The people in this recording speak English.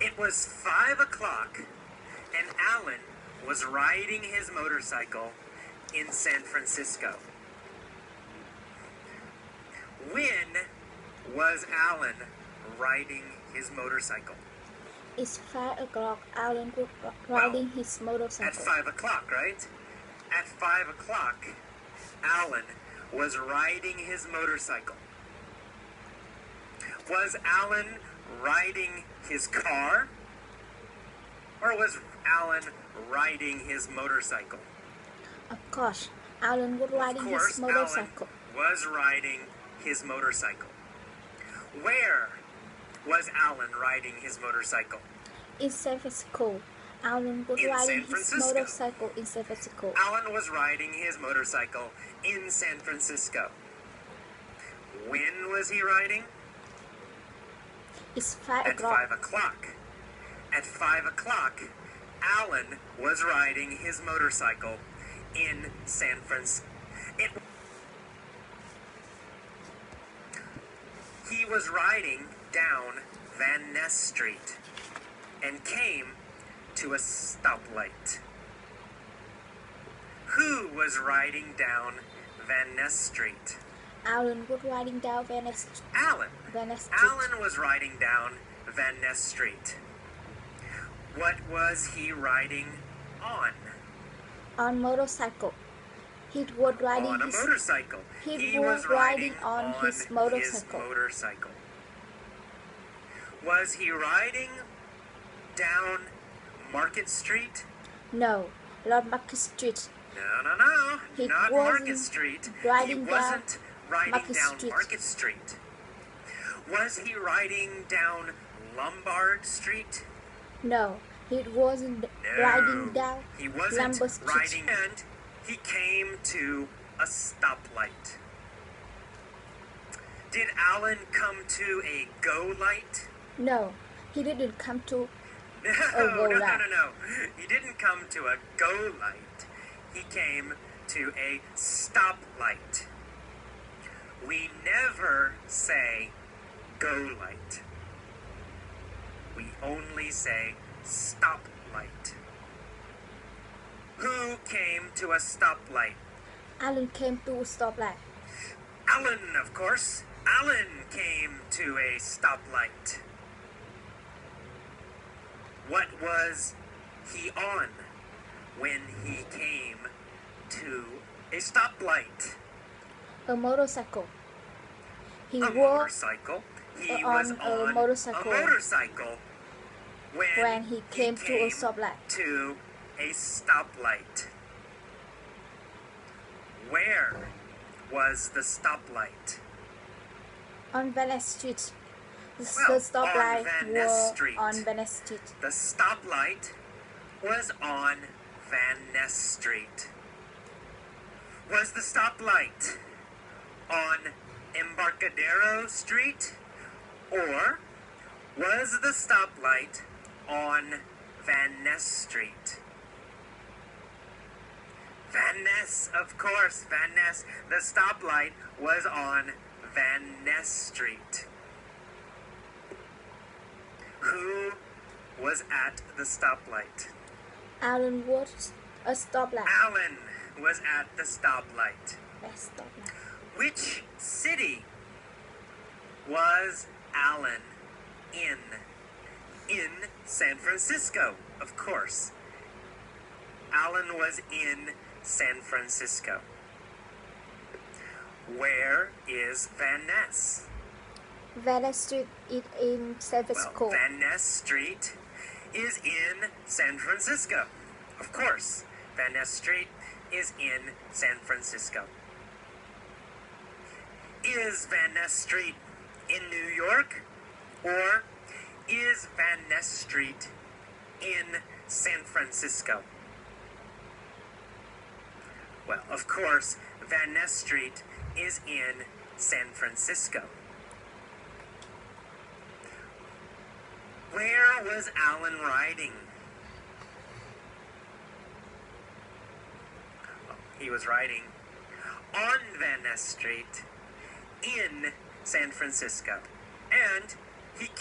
It was 5 o'clock, and Alan was riding his motorcycle in San Francisco. When was Alan riding his motorcycle? It's 5 o'clock. Alan was riding his motorcycle. At 5 o'clock, right? At 5 o'clock, Alan was riding his motorcycle. Was Alan riding his car? Or was Alan riding his motorcycle? Of course, Alan was riding his motorcycle. Alan was riding his motorcycle. Where was Alan riding his motorcycle? In San Francisco. Alan was riding his motorcycle in San Francisco. Alan was riding his motorcycle in San Francisco. When was he riding? It's 5 At o'clock. 5 o'clock. At 5 o'clock, Alan was riding his motorcycle in San Francisco. He was riding down Van Ness Street and came to a stoplight. Who was riding down Van Ness Street? Alan was riding down Van Ness Street. Alan. Van Ness Street. Alan was riding down Van Ness Street. What was he riding on? On motorcycle. He was riding on a motorcycle. He was riding on his motorcycle. Was he riding down Market Street? No, not Market Street. No. He Not Market Street. He wasn't riding down Market Street. Was he riding down Lombard Street? No, he wasn't riding down he wasn't Lombard Street. Riding, and he came to a stoplight. Did Alan come to a go light? No, he didn't come to No. He didn't come to a go light. He came to a stoplight. We never say go light. We only say stoplight. Who came to a stoplight? Alan came to a stoplight. Alan, of course. Alan came to a stoplight. What was he on when he came to a stoplight? A motorcycle. He was motorcycle. He was on a motorcycle when he came to a stoplight. To a stoplight. Where was the stoplight? On Van Ness Street. The on stoplight Van Ness Street. on Van Ness Street. The stoplight was on Van Ness Street. Was the stoplight on Embarcadero Street? Or was the stoplight on Van Ness Street? Van Ness, of course, Van Ness. The stoplight was on Van Ness Street. Who was at the stoplight? Alan was a stoplight. Alan was at the stoplight. Which city was Alan in? In San Francisco, of course. Alan was in San Francisco. Where is Van Ness? Van Ness Street is in San Francisco. Well, Van Ness Street is in San Francisco. Of course, Van Ness Street is in San Francisco. Is Van Ness Street in New York? Or is Van Ness Street in San Francisco? Well, of course, Van Ness Street is in San Francisco. Where was Alan riding? He was riding on Van Ness Street in San Francisco. And he came